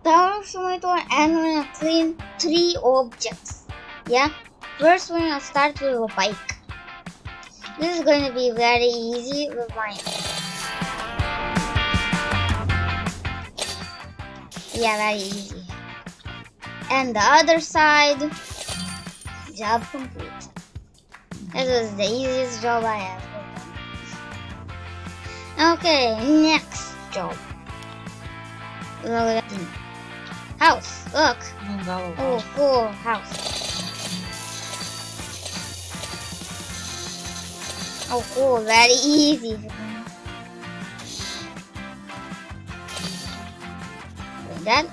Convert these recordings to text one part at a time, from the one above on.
PowerWash Simulator, and we're gonna clean 3 objects. Yeah? First, we're gonna start with a bike. This is going to be very easy with mine. Yeah, very easy. And the other side, job complete. This was the easiest job I have done. Okay, next job. Look at the house. Look. Oh, cool house. Oh, cool. Very easy. Like that.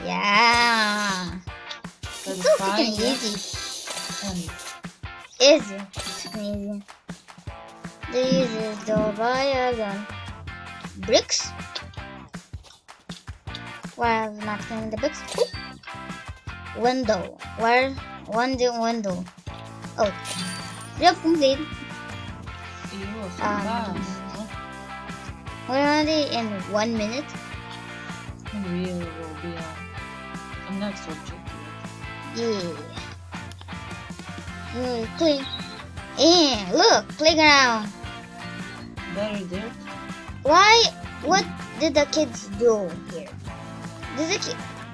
Yeah. It's so freaking easy. Easy. Freaking easy. This is the violin. Bricks. Why I'm not cleaning the bricks? Ooh. Window. Where? Window. Oh. Job complete. We're already in 1 minute. We will be on the next object. Yeah. Clean. And look, playground. Very dirt. Why? What did the kids do here?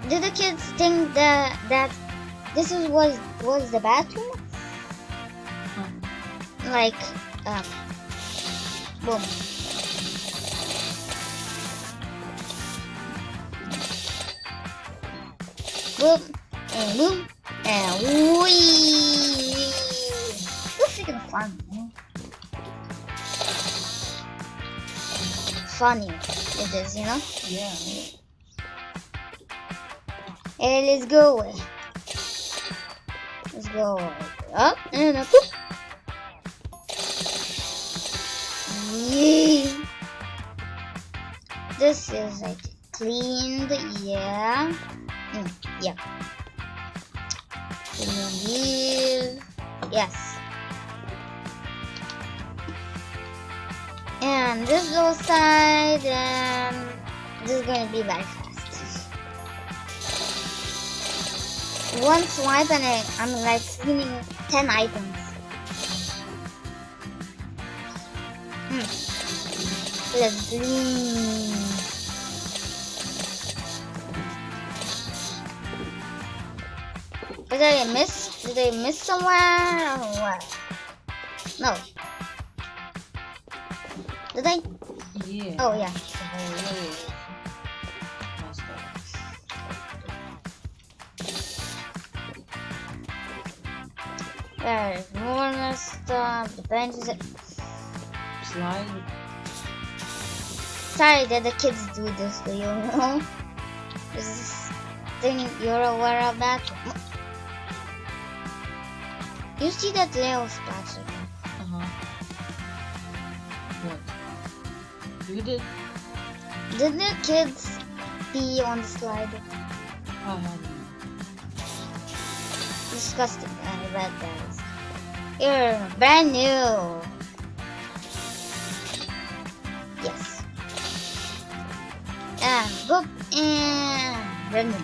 Did the kids think that this was the bathroom? Like, boom. Boom and boom and wee. It's freaking fun, man. Funny it is, you know? Yeah. Hey, let's go. Let's go up and up. Yeah. This is like cleaned, yeah. Yeah. Clean, yes. And this little side, and this is going to be very fast. One swipe and I'm like cleaning 10 items. Let's clean. Did I miss? Did I miss somewhere? Or what? No. Did I? Yeah. Oh yeah. There's more stuff. The benches. Slide. Sorry that the kids do this to you, know? This is thing you're aware of that. You see that little splash again? What? You did? Did the kids pee on the slide? Disgusting. I bet that is. Here, brand new. Yes. And boop and brand new.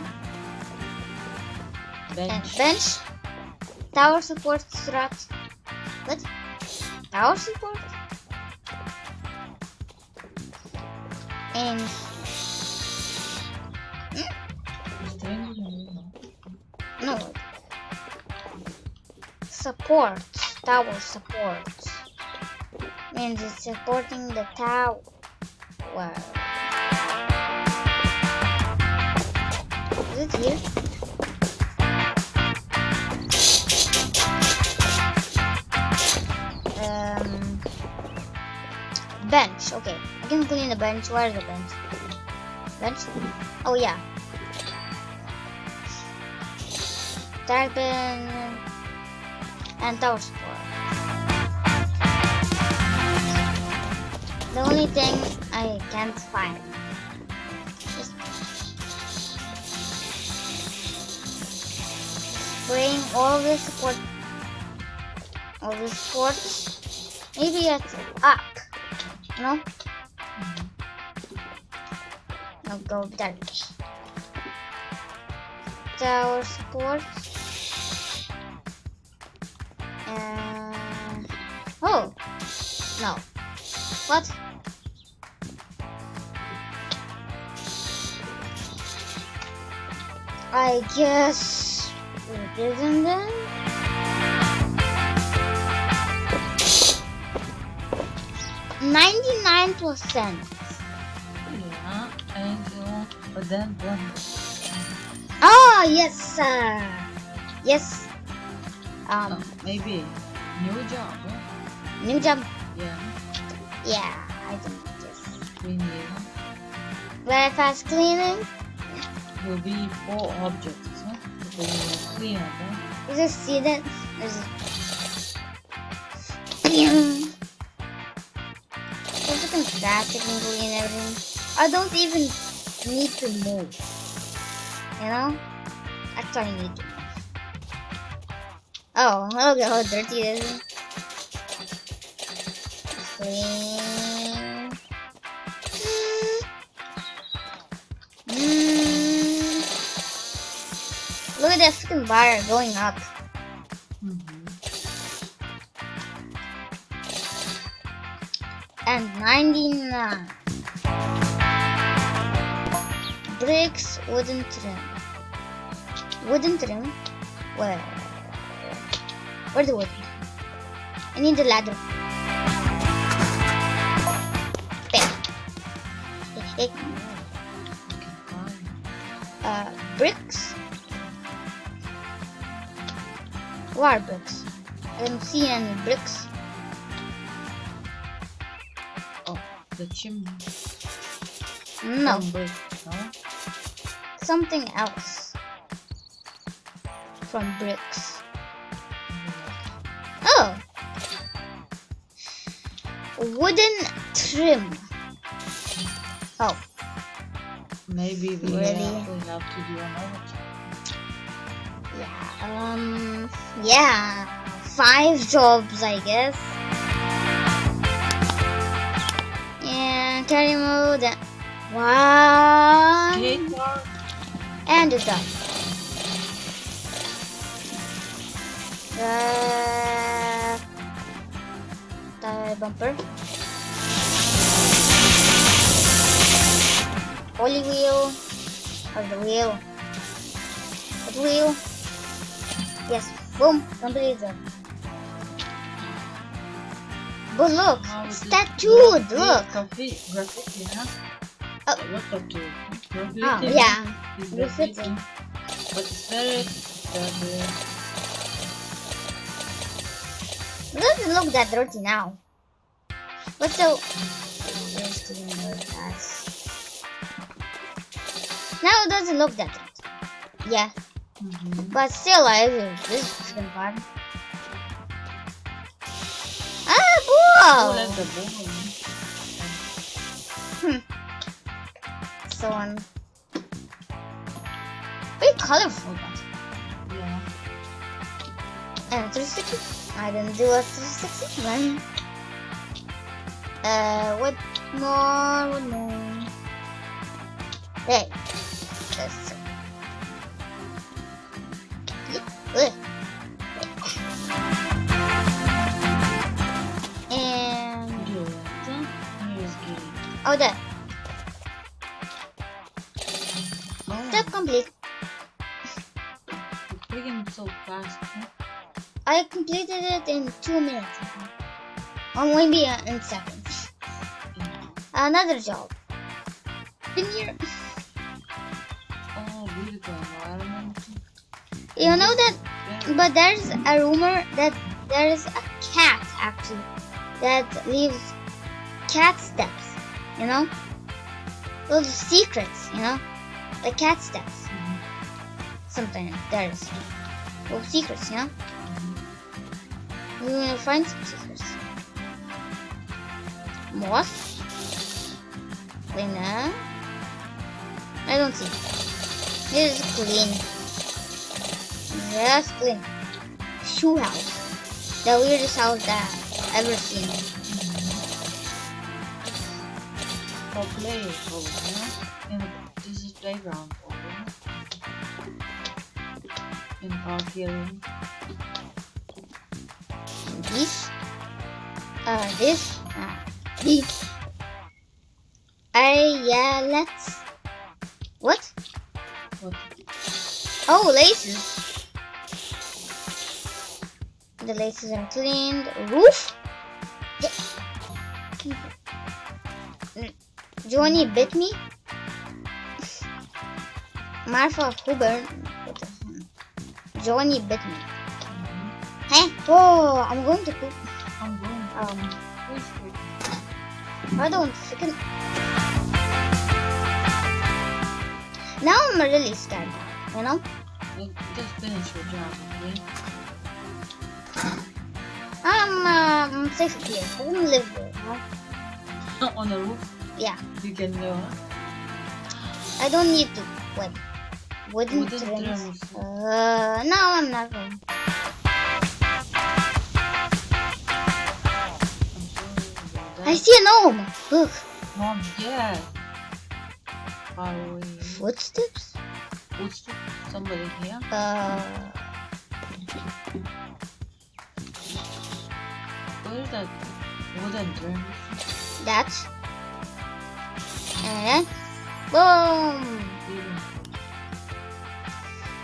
Bench. And bench. Tower support strut. What? Tower support? And no. Support. Tower support. Means it's supporting the tower. Is it here? Bench. Okay, I can clean the bench. Where is the bench? Bench? Oh yeah. Tarpon and tower support. The only thing I can't find is spraying all the support, all the supports. Maybe it's up. No? Now go that way. Tower support. Oh no. What? I guess it isn't then. 99%. Yeah, and but then one. Oh yes, sir. Yes. Maybe new job. Huh? New job. Yeah, Yeah, I think yes. we need. Very fast cleaning. Will be 4 objects. Huh? We will clean it. Huh? You just see that? There's freaking fast and clean everything. I don't even need to move. You know? Actually, I need to move. Oh, look at how dirty it is. Clean. Look at that freaking bar going up. And 99. Bricks, wooden trim. Wooden trim? Where? Where's the wood? I need the ladder. There. Bricks? What are bricks? I don't see any bricks. Oh, the chimney. No. Brick, no? Something else. From bricks. Oh! Wooden trim. Oh. Maybe we Really? have to do another job. Yeah, 5 jobs, I guess. And carry mode. One. Skateboard. And it's done. Tire bumper. Holy wheel. Or the wheel. The wheel. Yes. Boom. Completed. But look, Now it's with tattooed. the Look. graffiti, huh? Oh. What tattoo? Graffiti. Oh, yeah. It's Graffiti. graffiti. But it's very It doesn't look that dirty now. But so. Now it doesn't look that dirty. Yeah. But still, this is freaking fun. Ah, Oh, whoa! like the ball. So on. Very colorful, but. Yeah. And 360. I didn't do a 360 then. What more? What more? Hey. Let's see. And oh, there. Step complete. Freaking so fast. Huh? I completed it in 2 minutes. Or maybe in seconds. Another job. In here. Oh, beautiful environment. You know that, but there's a rumor that there is a cat actually that leaves cat steps. You know, those secrets. You know, the cat steps. Something there's those secrets. You know, we're gonna find some secrets. Moss. Cleaner. I don't see. This is clean. Yes, clean. Shoe house. The weirdest house that I've ever seen. for play over here. And this is playground over here. In park here. This. This. This. Yeah, let's. What? What? Oh, laces. The laces are cleaned. Roof. Johnny bit me. Martha Huber. Johnny bit me. Hey, oh, I'm going to poop. I'm going. Who's quick? Hold on a second. Now I'm really scared, you know? Just finish your job, okay? I'm safe here. I don't live here, huh? On the roof? Yeah. You can go. I don't need to. Wait. Wooden trims. trims. No, I'm not going. I see a gnome. Look. Mom, yeah. Far away. Footsteps? Footsteps? Somebody here? Where is that wooden trim? That. And boom.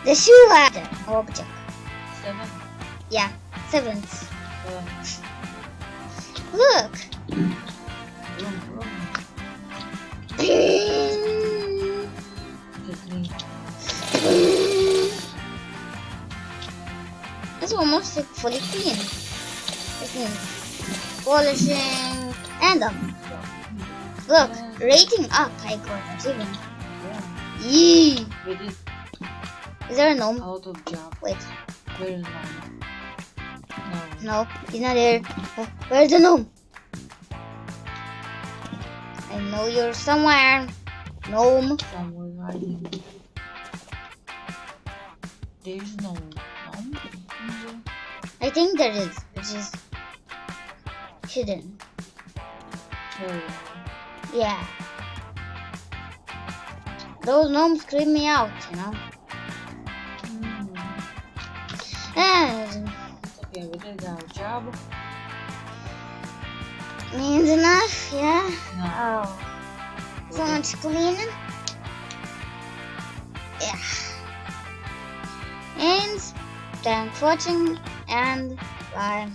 The shoe ladder object. 7. Yeah, 7th. Uh, Look. room. It's almost like fully clean. It means polishing and look, rating up. I got achievement. Yee. We did Is there a gnome? out of job. Wait, Where is mom? no, No. he's not there. Oh, where's the gnome? I know you're somewhere. Gnome. Somewhere hiding. There's no mom. I think there is. It's just hidden. Where? Yeah. Those gnomes creep me out, you know. And Okay, we did our job. means enough, yeah. No. Oh, so much cleaning. Yeah. And thanks for watching and bye.